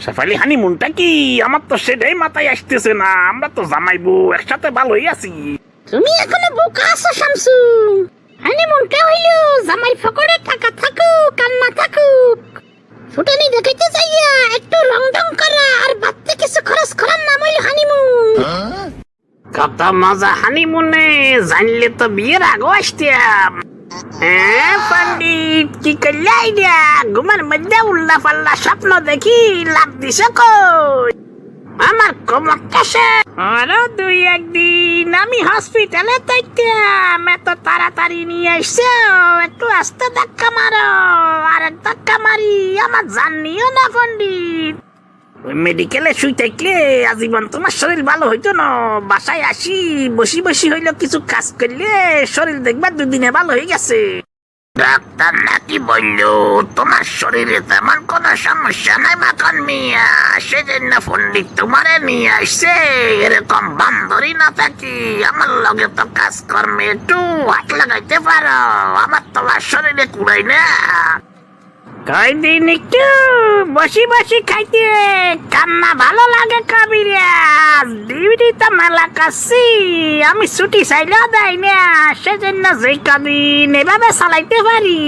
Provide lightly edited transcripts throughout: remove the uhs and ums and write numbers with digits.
শেফালি হানিমুনটা কি? আমার তো সেটাই মাথায় আসতেছে না। আমরা তো জামাইবো একসাথে ভালোই আছি। তুমি এখনো বোকা আছো শামসু। হানিমুনটা হইলো জামাই ফকরে টাকা থাকুক আর না থাকুক, ফুটানি দেখাইতে যাইয়া একটু রং ঢং করা আর বাড়তে কিছু খরচ করার নাম হইলো হানিমুন। কত মজা হানিমুনে, জানলে তো বিয়ের আগেও আসতাম। হ্যাঁ পণ্ডিত, কি করলে আইডিয়া? ঘুমের মধ্যে উল্লা পাল্লা স্বপ্ন দেখি লাভ দিছ কই? আমার কোমরটা সে আরো 2-1 দিন আমি হসপিটালে থাকতাম। এত তাড়াতাড়ি নিয়ে এসছো, একটু আস্তে ধাক্কা মারো। আর এক ধাক্কা মারি আমার জান নিও না পণ্ডিত। মেডিকেলে শুই থাকলে আজীবন তোমার শরীর ভালো হইতো না। বাসায় আসি বসি বসি হইলো কিছু কাজ করলে শরীর দেখবা 2 দিনে ভালো হয়ে গেছে। ডাক্তার নাকি বললো তোমার শরীরে তেমন কোন সমস্যা নাই মাখন মিয়া, সেজন্য পণ্ডিত তোমারে নিয়ে আসছে। এরকম বান্ধরী না থাকি আমার লগে তো কাজকর্মে একটু হাত লাগাইতে পারো। আমার তোমার শরীরে কুড়াই না। কয়দিন একটু বসি বসি খাইতে কান্না ভালো লাগে কবিরাজ। ডিউটি তো মেলা কাছি, আমি ছুটি চাইলেও দেয় না। সেজন্য যে কদিন এভাবে চালাইতে পারি।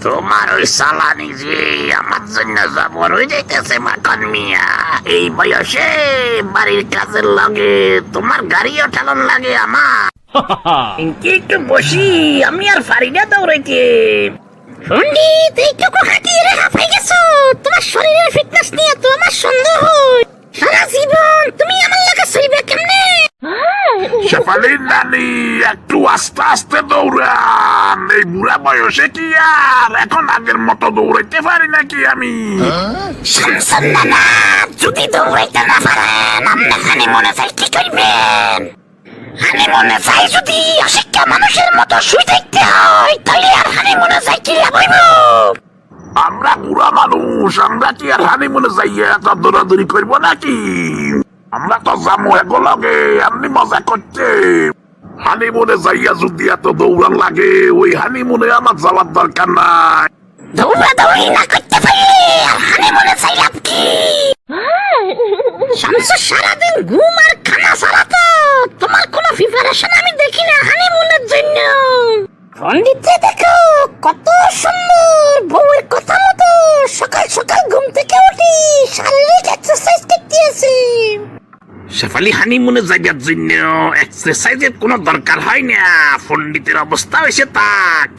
তোমার ওই চালানি যে আমার জন্য জবর হয়ে যাইতেছে মাখন মিয়া। এই বয়সে বাড়ির কাজের লগে তোমার গাড়িও ঠালন লাগে আমার। একটু বসি, আমি আর পারি না দৌড়াইতে। পণ্ডিত এইটুকু হাঁটিয়ে রেখা পাই গেছো, তোমার শরীরের ফিটনেস নিয়ে তো আমার সন্দেহ হয়। সারা জীবন তুমি আমার লাগে চলবে কেমনে? শেফালির নানি একটু আস্তে আস্তে দৌড়ান। এই বুড়া বয়সে কি আর এখন আগের মতো দৌড়াইতে পারি নাকি আমি? শামসুন নানা, যদি দৌড়াইতে না পারেন আপনি হানিমুনে চাই কি করবেন? হানিমুনে চাই যদি অশিক্ষা মানুষের মতো শুই থাকতে হয়, তাহলে আর হানিমুনে চাই কি লাভ হইব? আমরা বুড়া মানুষ, আমরা কি আর হানিমুনে যাইয়া এত দৌড়াদৌড়ি করবো নাকি? আমরা তো যাবো একলগে, এমনি মজা করতে। হানিমুনে যাইয়া যদি এত দৌড়ান লাগে, ওই হানিমুনে আমার যাওয়ার দরকার নাই। দৌড়াদৌড়ি না করতে পারলে আর হানিমুনে চাই লাভ কি? শামসু সারাদিন ঘুম আর খানা ছাড়া তো তোমার কোনো প্রিপারেশন আমি দেখি না হানিমুনের জন্য। পণ্ডিতরে দেখো কত সুন্দর, বউয়ের কথা মতো সকাল সকাল ঘুম থেকে উঠি শারীরিক এক্সারসাইজ করতে আছে। শেফালি হানিমুনে যাইবার জন্য এক্সারসাইজের কোনো দরকার হয় না। পণ্ডিতের অবস্থা হয়েছে তা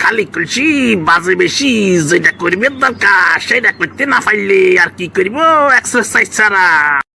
খালি খুলছি বাজে বেশি। যেটা করবে দরকার সেটা করতে না পারলে আর কি করবো এক্সারসাইজ ছাড়া।